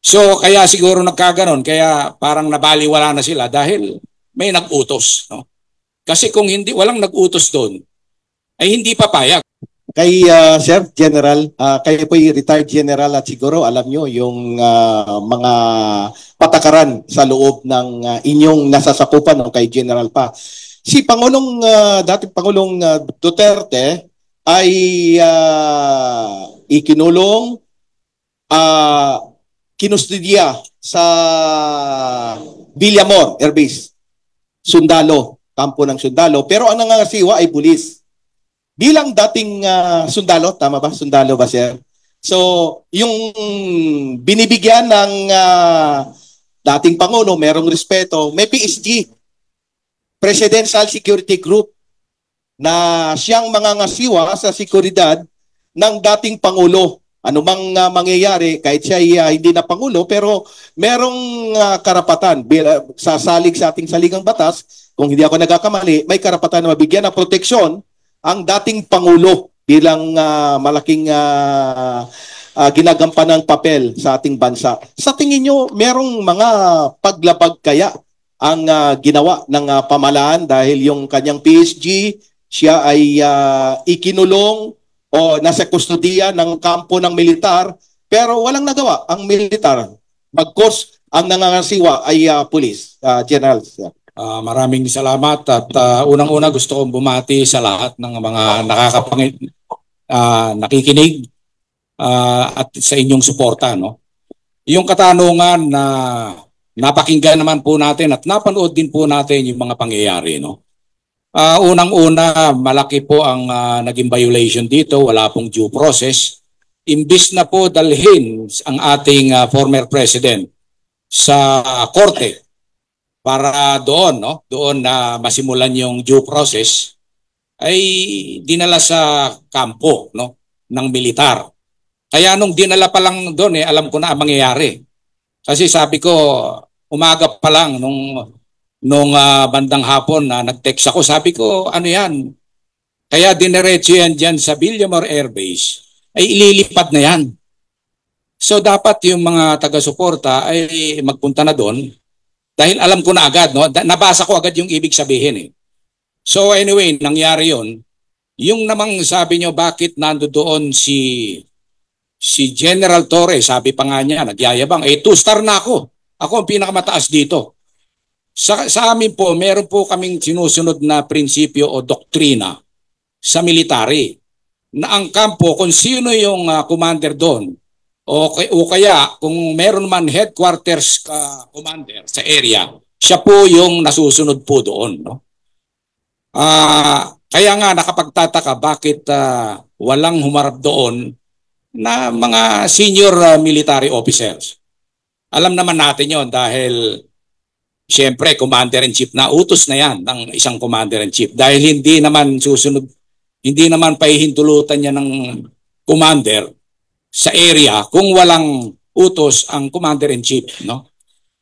So kaya siguro nagkaganon, kaya parang nabaliwala na sila dahil may nag-utos. No? Kasi kung hindi, walang nag-utos doon, ay hindi papayag. Kay Sir General, kayo po yung retired general at siguro alam nyo yung mga patakaran sa loob ng inyong nasasakupan o kay General pa. Si Pangulong, dating Pangulong Duterte ay ikinulong, kinustudya sa Villamor Air Base, sundalo, kampo ng sundalo. Pero ang nangangasiwa ay pulis. Bilang dating sundalo, tama ba? Sundalo ba, sir? So, yung binibigyan ng dating Pangulo, merong respeto, may PSG, Presidential Security Group, na siyang mangangasiwa sa seguridad ng dating Pangulo. Ano mang mangyayari, kahit siya hindi na Pangulo, pero merong karapatan, sasalig sa ating saligang batas, kung hindi ako nagkakamali, may karapatan na mabigyan ng proteksyon ang dating Pangulo bilang malaking ginagampanang papel sa ating bansa. Sa tingin nyo, merong mga paglabag kaya ang ginawa ng pamahalaan dahil yung kanyang PSG, siya ay ikinulong o nasa kustodiya ng kampo ng militar, pero walang nagawa ang militar. Bagkus ang nangangasiwa ay pulis, General. Maraming salamat at unang-una gusto kong bumati sa lahat ng mga nakikinig at sa inyong suporta. No? Yung katanungan na napakinggan naman po natin at napanood din po natin yung mga pangyayari. No? Unang-una, malaki po ang naging violation dito, wala pong due process. Imbis na po dalhin ang ating former president sa korte, para doon, no, doon na masimulan yung due process, ay dinala sa kampo, no, ng militar. Kaya nung dinala pa lang doon, alam ko na ang mangyayari. Kasi sabi ko, umaga pa lang nung bandang hapon na nag-text ako, sabi ko, ano yan? Kaya dinerecho yan dyan sa Villamor Air Base, ay ililipad na yan. So dapat yung mga taga-suporta ay magpunta na doon. Dahil alam ko na agad, no? Nabasa ko agad yung ibig sabihin. So anyway, nangyari yon. Yung namang sabi nyo, bakit nandoon si General Torres, sabi pa nga niya, nagyayabang, 2-star na ako. Ako ang pinakamataas dito. Sa amin po, meron po kaming sinusunod na prinsipyo o doktrina sa military. Na ang kampo, kung sino yung commander doon, o kaya kung meron man headquarters commander sa area, siya po yung nasusunod po doon. No? Kaya nga nakapagtataka bakit walang humarap doon na mga senior military officers. Alam naman natin yon dahil siyempre commander-in-chief na utos na yan ng isang commander-in-chief dahil hindi naman susunod, hindi naman pahihintulutan niya ng commander sa area kung walang utos ang commander-in-chief, no?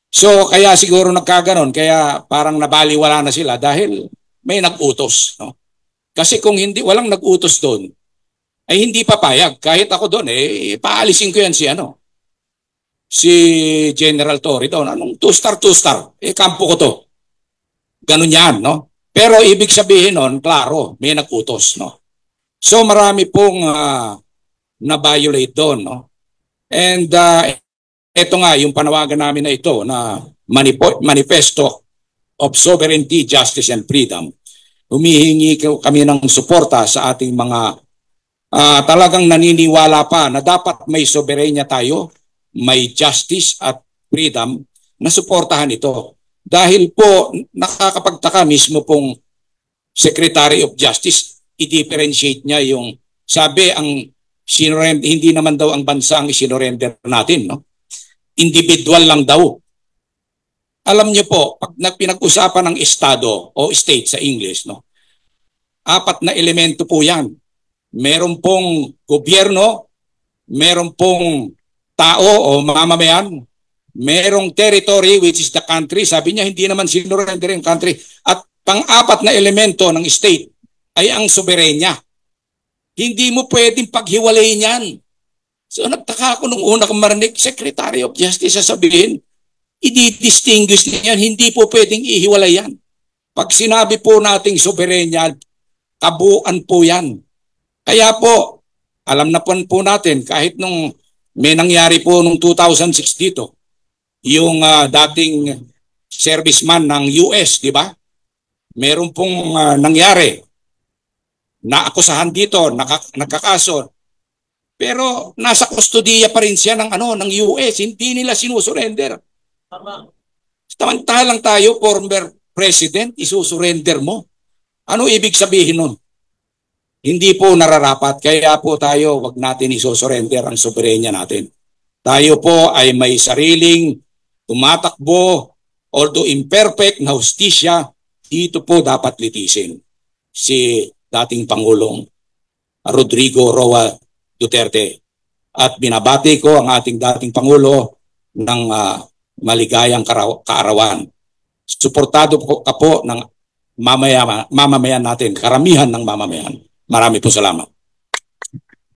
So kaya siguro nagkaganon, kaya parang nabaliwala na sila dahil may nag-utos, no? Kasi kung hindi, walang nag-utos doon, ay hindi papayag. Kahit ako doon, paalisin ko yan si General Torre doon. Anong 2-star, 2-star? Kampo ko to. Ganun yan, no? Pero ibig sabihin nun, klaro, may nag-utos, no? So marami pong na-violate doon. No? And ito nga, yung panawagan namin na ito na Manifesto of Sovereignty, Justice and Freedom. Humihingi kami ng suporta sa ating mga talagang naniniwala pa na dapat may soberenya tayo, may justice at freedom na suportahan ito. Dahil po nakakapagtaka mismo pong Secretary of Justice, i-differentiate niya yung sabi ang hindi naman daw ang bansa ang isinorender natin, no? Individual lang daw. Alam niyo po, pag pinag-usapan ng estado o state sa English, no? 4 na elemento po 'yan. Meron pong gobyerno, meron pong tao o mamamayan, merong territory which is the country. Sabi niya hindi naman sinorender yung country. At pang-4 na elemento ng state ay ang soberenya. Hindi mo pwedeng paghiwalayin yan. So nagtaka ako nung una kong marinig, Secretary of Justice sasabihin, i-distinguish niyan, hindi po pwedeng ihiwalay yan. Pag sinabi po nating soberenya, kabuuan po yan. Kaya po, alam na po natin, kahit nung may nangyari po nung 2006 dito, yung dating serviceman ng US, di ba? Meron pong nangyari na akusahan dito, nakakaso. Pero nasa kustodiya pa rin siya ng US, hindi nila sinusurrender. Samantalang tayo, former president, isusurrender mo. Ano ibig sabihin nun? Hindi po nararapat, kaya po tayo wag natin isusurrender ang soberenya natin. Tayo po ay may sariling tumatakbo, although imperfect na hustisya, dito po dapat litisin si dating Pangulong Rodrigo Roa Duterte. At binabati ko ang ating dating Pangulo ng maligayang kaarawan. Suportado po ka po ng mamamayan natin, karamihan ng mamamayan. Marami po salamat.